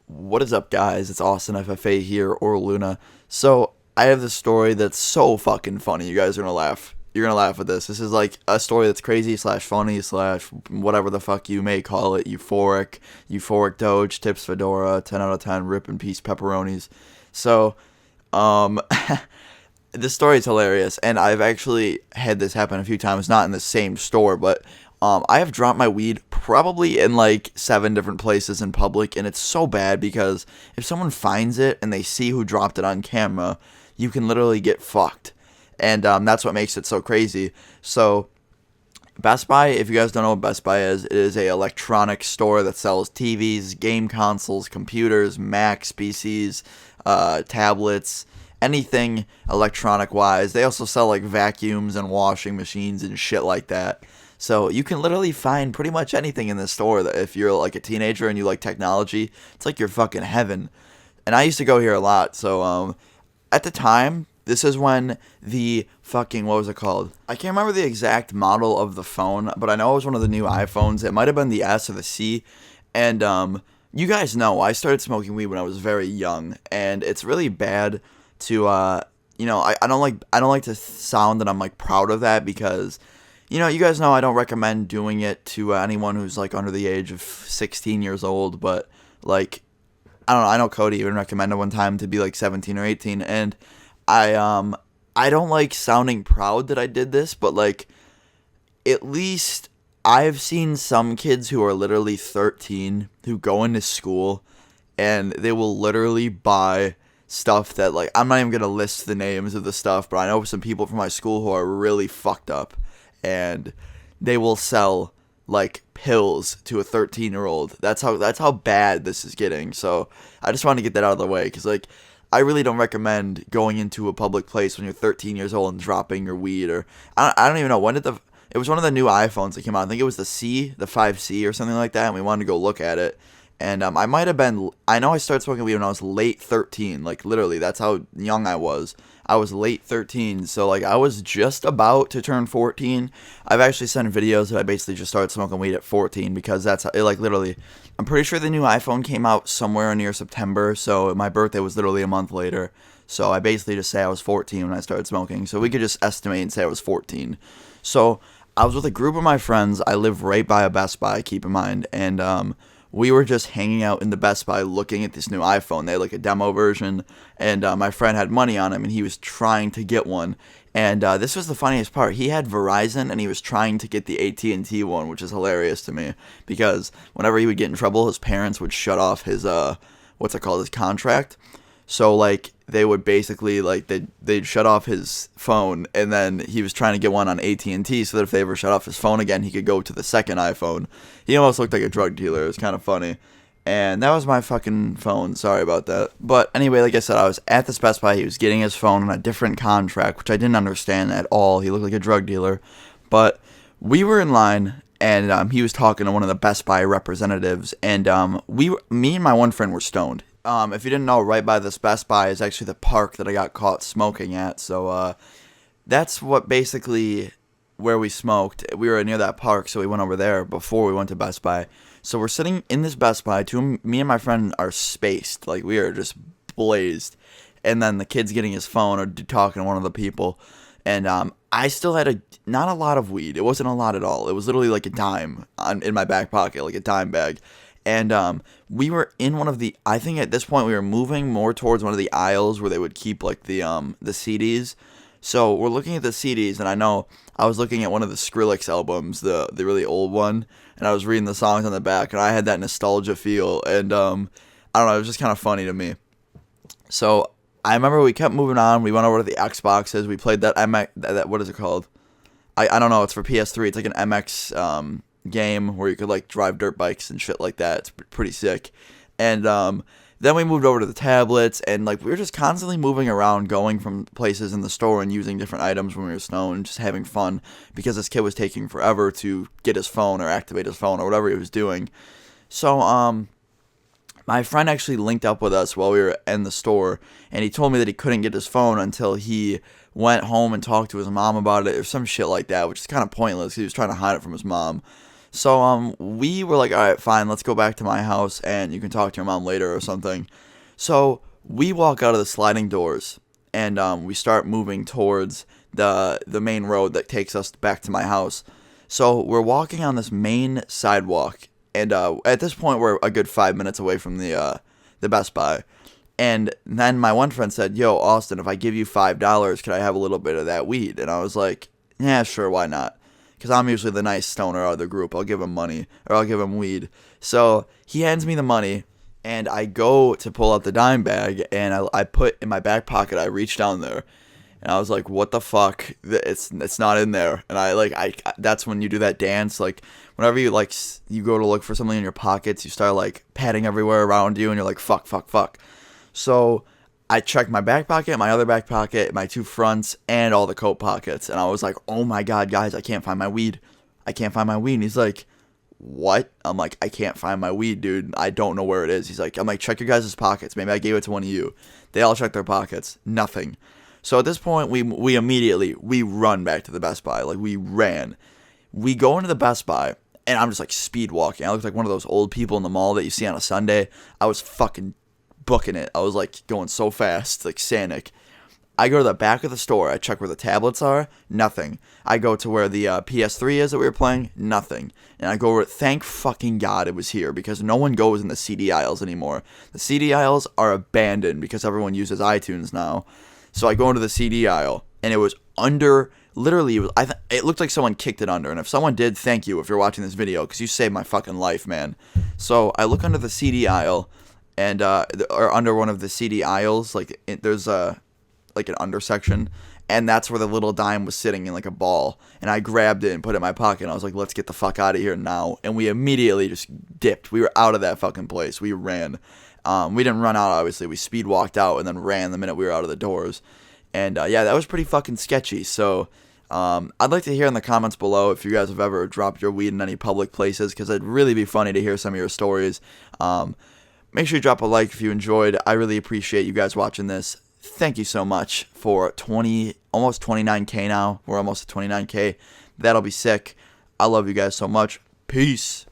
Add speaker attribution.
Speaker 1: What is up, guys? It's Austin FFA here, or Luna. So, I have this story that's so fucking funny. You guys are gonna laugh. You're gonna laugh at this. This is like a story that's crazy slash funny slash whatever the fuck you may call it. Euphoric Doge, Tips Fedora, 10 out of 10, rip and peace pepperonis. So, um, this story is hilarious, and I've actually had this happen a few times, not in the same store, but I have dropped my weed probably in like 7 different places in public, and it's so bad because if someone finds it and they see who dropped it on camera, you can literally get fucked, and that's what makes it so crazy. So Best Buy, if you guys don't know what Best Buy is, it is a electronic store that sells TVs, game consoles, computers, Macs, PCs, tablets, anything electronic wise. They also sell like vacuums and washing machines and shit like that. So you can literally find pretty much anything in this store that if you're like a teenager and you like technology, it's like your fucking heaven. And I used to go here a lot. So at the time, this is when the fucking, what was it called? I can't remember the exact model of the phone, but I know it was one of the new iPhones. It might have been the S or the C. And you guys know I started smoking weed when I was very young, and it's really bad to I don't like to sound that I'm like proud of that because you guys know I don't recommend doing it to anyone who's like under the age of 16 years old, but like I don't know. I know Cody even recommended one time to be like 17 or 18, and I don't like sounding proud that I did this, but like at least I've seen some kids who are literally 13 who go into school and they will literally buy stuff that like I'm not even gonna list the names of the stuff, but I know some people from my school who are really fucked up, and they will sell like pills to a 13-year-old. That's how bad this is getting. So I just want to get that out of the way because like I really don't recommend going into a public place when you're 13 years old and dropping your weed or I don't even know when did the it was one of the new iPhones that came out. I think it was the 5C or something like that, and we wanted to go look at it. And I might have been, I know I started smoking weed when I was late 13, like literally, that's how young I was. I was late 13, so like I was just about to turn 14. I've actually sent videos that I basically just started smoking weed at 14 because that's how, like literally, I'm pretty sure the new iPhone came out somewhere near September, so my birthday was literally a month later. So I basically just say I was 14 when I started smoking, so we could just estimate and say I was 14. So I was with a group of my friends. I live right by a Best Buy, keep in mind, and we were just hanging out in the Best Buy looking at this new iPhone. They had like a demo version, and my friend had money on him, and he was trying to get one. And this was the funniest part. He had Verizon, and he was trying to get the AT&T one, which is hilarious to me because whenever he would get in trouble, his parents would shut off his his contract. So like they would basically like they'd shut off his phone, and then he was trying to get one on AT&T so that if they ever shut off his phone again, he could go to the second iPhone. He almost looked like a drug dealer. It was kind of funny. And that was my fucking phone. Sorry about that. But anyway, like I said, I was at this Best Buy. He was getting his phone on a different contract, which I didn't understand at all. He looked like a drug dealer. But we were in line, and he was talking to one of the Best Buy representatives, and me and my one friend were stoned. If you didn't know, right by this Best Buy is actually the park that I got caught smoking at. So that's what basically where we smoked. We were near that park, so we went over there before we went to Best Buy. So we're sitting in this Best Buy. Me and my friend are spaced, like we are just blazed. And then the kid's getting his phone or talking to one of the people. And I still had not a lot of weed. It wasn't a lot at all. It was literally like a dime in my back pocket, like a dime bag. And we were in one of the. I think at this point we were moving more towards one of the aisles where they would keep like the CDs. So we're looking at the CDs, and I know I was looking at one of the Skrillex albums, the really old one, and I was reading the songs on the back, and I had that nostalgia feel, and I don't know, it was just kind of funny to me. So I remember we kept moving on. We went over to the Xboxes. We played that MX. That what is it called? I don't know. It's for PS3. It's like an MX game where you could like drive dirt bikes and shit like that. It's pretty sick. And then we moved over to the tablets, and like we were just constantly moving around, going from places in the store and using different items when we were stoned, just having fun because this kid was taking forever to get his phone or activate his phone or whatever he was doing. So my friend actually linked up with us while we were in the store, and he told me that he couldn't get his phone until he went home and talked to his mom about it or some shit like that, which is kind of pointless. He was trying to hide it from his mom. So we were like, all right, fine, let's go back to my house, and you can talk to your mom later or something. So we walk out of the sliding doors, and we start moving towards the main road that takes us back to my house. So we're walking on this main sidewalk, and at this point we're a good 5 minutes away from the Best Buy. And then my one friend said, "Yo, Austin, if I give you $5, could I have a little bit of that weed?" And I was like, "Yeah, sure, why not?" Because I'm usually the nice stoner out of the group. I'll give him money, or I'll give him weed. So he hands me the money, and I go to pull out the dime bag, and I put in my back pocket. I reach down there, and I was like, "What the fuck? It's not in there." And I that's when you do that dance, like whenever you you go to look for something in your pockets, you start like patting everywhere around you, and you're like, "Fuck, fuck, fuck." So I checked my back pocket, my other back pocket, my two fronts, and all the coat pockets. And I was like, oh my God, guys, I can't find my weed. I can't find my weed. And he's like, what? I'm like, I can't find my weed, dude. I don't know where it is. I'm like, check your guys' pockets. Maybe I gave it to one of you. They all checked their pockets. Nothing. So at this point, we immediately, we run back to the Best Buy. Like, we ran. We go into the Best Buy, and I'm just like speed walking. I look like one of those old people in the mall that you see on a Sunday. I was fucking booking it. I was like going so fast, like Sanic. I go to the back of the store. I check where the tablets are. Nothing. I go to where the PS3 is that we were playing. Nothing. And I go over. Thank fucking God it was here, because no one goes in the CD aisles anymore. The CD aisles are abandoned because everyone uses iTunes now. So I go into the CD aisle, and it was under. Literally, it looked like someone kicked it under. And if someone did, thank you if you're watching this video, because you saved my fucking life, man. So I look under the CD aisle, and or under one of the CD aisles, there's like an undersection, and that's where the little dime was sitting in like a ball. And I grabbed it and put it in my pocket, and I was like, let's get the fuck out of here now. And we immediately just dipped. We were out of that fucking place. We ran. We didn't run out, obviously. We speed walked out and then ran the minute we were out of the doors. And yeah, that was pretty fucking sketchy. So I'd like to hear in the comments below if you guys have ever dropped your weed in any public places, because it'd really be funny to hear some of your stories. Make sure you drop a like if you enjoyed. I really appreciate you guys watching this. Thank you so much for almost 29K now. We're almost at 29K. That'll be sick. I love you guys so much. Peace.